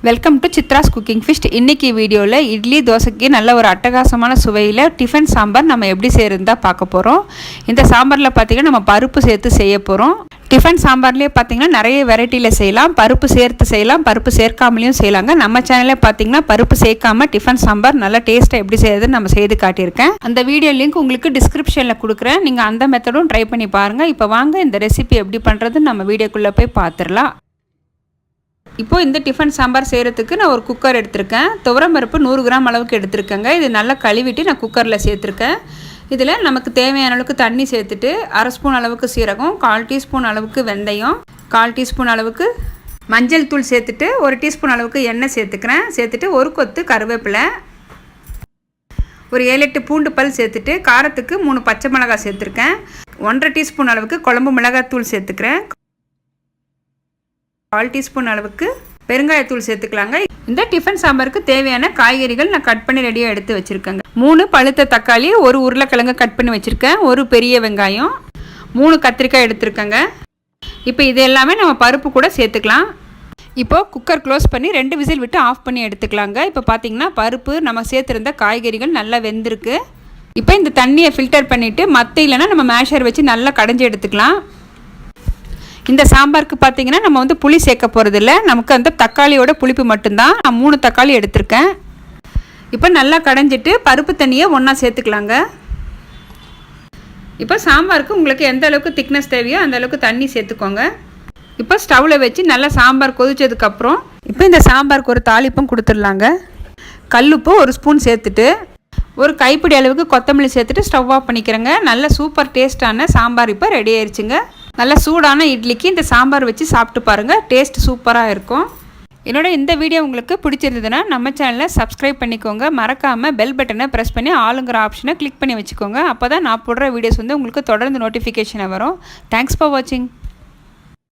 Welcome to Chitra's cooking fist. இன்றைக்கி வீடியோவில் இட்லி தோசைக்கு நல்ல ஒரு அட்டகாசமான சுவையில் டிஃபன் சாம்பார் நம்ம எப்படி செய்கிறதா பார்க்க போகிறோம். இந்த சாம்பாரில் பார்த்திங்கன்னா நம்ம பருப்பு சேர்த்து செய்ய போகிறோம். டிஃபன் சாம்பார்லேயே பார்த்திங்கன்னா நிறைய வெரைட்டியில் செய்யலாம். பருப்பு சேர்த்து செய்யலாம், பருப்பு சேர்க்காமலையும் செய்யலாங்க. நம்ம சேனலில் பார்த்திங்கன்னா பருப்பு சேர்க்காம டிஃபன் சாம்பார் நல்லா டேஸ்ட்டாக எப்படி செய்யறதுன்னு நம்ம செய்து காட்டியிருக்கேன். அந்த வீடியோ லிங்க் உங்களுக்கு டிஸ்கிரிப்ஷனில் கொடுக்குறேன். நீங்கள் அந்த மெத்தடும் ட்ரை பண்ணி பாருங்கள். இப்போ வாங்க இந்த ரெசிபி எப்படி பண்ணுறதுன்னு நம்ம வீடியோக்குள்ளே போய் பார்த்துடலாம். இப்போது இந்த டிஃபன் சாம்பார் செய்கிறதுக்கு நான் ஒரு குக்கர் எடுத்திருக்கேன். துவரம்பருப்பு 100 கிராம் அளவுக்கு எடுத்திருக்கேங்க. இது நல்லா கழுவிட்டு நான் குக்கரில் சேர்த்துருக்கேன். இதில் நமக்கு தேவையான அளவுக்கு தண்ணி சேர்த்துட்டு 1/2 ஸ்பூன் அளவுக்கு சீரகம், 1/4 டீஸ்பூன் அளவுக்கு வெந்தயம், 1/4 டீஸ்பூன் அளவுக்கு மஞ்சள் தூள் சேர்த்துட்டு 1 டீஸ்பூன் அளவுக்கு எண்ணெய் சேர்த்துக்கிறேன். சேர்த்துட்டு ஒரு கொத்து கருவேப்பிலை, ஒரு 7-8 பூண்டு பல் சேர்த்துட்டு காரத்துக்கு 3 பச்சை மிளகாய் சேர்த்துருக்கேன். 1/2 டீஸ்பூன் அளவுக்கு குழம்பு மிளகாத்தூள் சேர்த்துக்கிறேன். 1/4 டீஸ்பூன் அளவுக்கு பெருங்காயத்தூள் சேர்த்துக்கலாங்க. இந்த டிஃபன் சாம்பாருக்கு தேவையான காய்கறிகள் நான் கட் பண்ணி ரெடியாக எடுத்து வச்சுருக்கேங்க. 3 பழுத்த தக்காளி, 1 உருளைக்கிழங்கு கட் பண்ணி வச்சுருக்கேன், 1 பெரிய வெங்காயம், 3 கத்திரிக்காய் எடுத்துருக்கேங்க. இப்போ இது எல்லாமே நம்ம பருப்பு கூட சேர்த்துக்கலாம். இப்போது குக்கர் க்ளோஸ் பண்ணி 2 விசில் விட்டு ஆஃப் பண்ணி எடுத்துக்கலாங்க. இப்போ பார்த்திங்கன்னா பருப்பு நம்ம சேர்த்துருந்த காய்கறிகள் நல்லா வெந்திருக்கு. இப்போ இந்த தண்ணியை ஃபில்டர் பண்ணிவிட்டு மற்ற இல்லைன்னா நம்ம மேஷர் வச்சு நல்லா கடைஞ்சி எடுத்துக்கலாம். இந்த சாம்பாருக்கு பார்த்திங்கன்னா நம்ம புளி சேர்க்க போகிறதில்ல. நமக்கு அந்த தக்காளியோட புளிப்பு மட்டும்தான். நான் 3 தக்காளி எடுத்திருக்கேன். இப்போ நல்லா கடைஞ்சிட்டு பருப்பு தண்ணியை ஒன்றா சேர்த்துக்கலாங்க. இப்போ சாம்பாருக்கு உங்களுக்கு எந்த அளவுக்கு திக்னஸ் தேவையோ அந்த அளவுக்கு தண்ணி சேர்த்துக்கோங்க. இப்போ ஸ்டவ்வில் வச்சு நல்லா சாம்பார் கொதிச்சதுக்கப்புறம் இப்போ இந்த சாம்பாருக்கு ஒரு தாளிப்பும் கொடுத்துடலாங்க. கல்லுப்பு 1 ஸ்பூன் சேர்த்துட்டு ஒரு கைப்பிடி அளவுக்கு கொத்தமல்லி சேர்த்துட்டு ஸ்டவ் ஆஃப் பண்ணிக்கிறேங்க. நல்ல சூப்பர் டேஸ்டான சாம்பார் இப்போ ரெடி ஆயிடுச்சுங்க. நல்ல சூடான இட்லிக்கு இந்த சாம்பார் வச்சு சாப்பிட்டு பாருங்கள். டேஸ்ட் சூப்பராக இருக்கும். என்னோட இந்த வீடியோ உங்களுக்கு பிடிச்சிருந்ததுன்னா நம்ம சேனலை சப்ஸ்கிரைப் பண்ணிக்கோங்க. மறக்காமல் பெல் பட்டனை ப்ரெஸ் பண்ணி ஆளுங்கிற ஆப்ஷனை கிளிக் பண்ணி வச்சுக்கோங்க. அப்போ தான் நான் போடுற வீடியோஸ் உங்களுக்கு தொடர்ந்து நோட்டிஃபிகேஷனை வரும். தேங்க்ஸ் ஃபார் வாட்சிங்.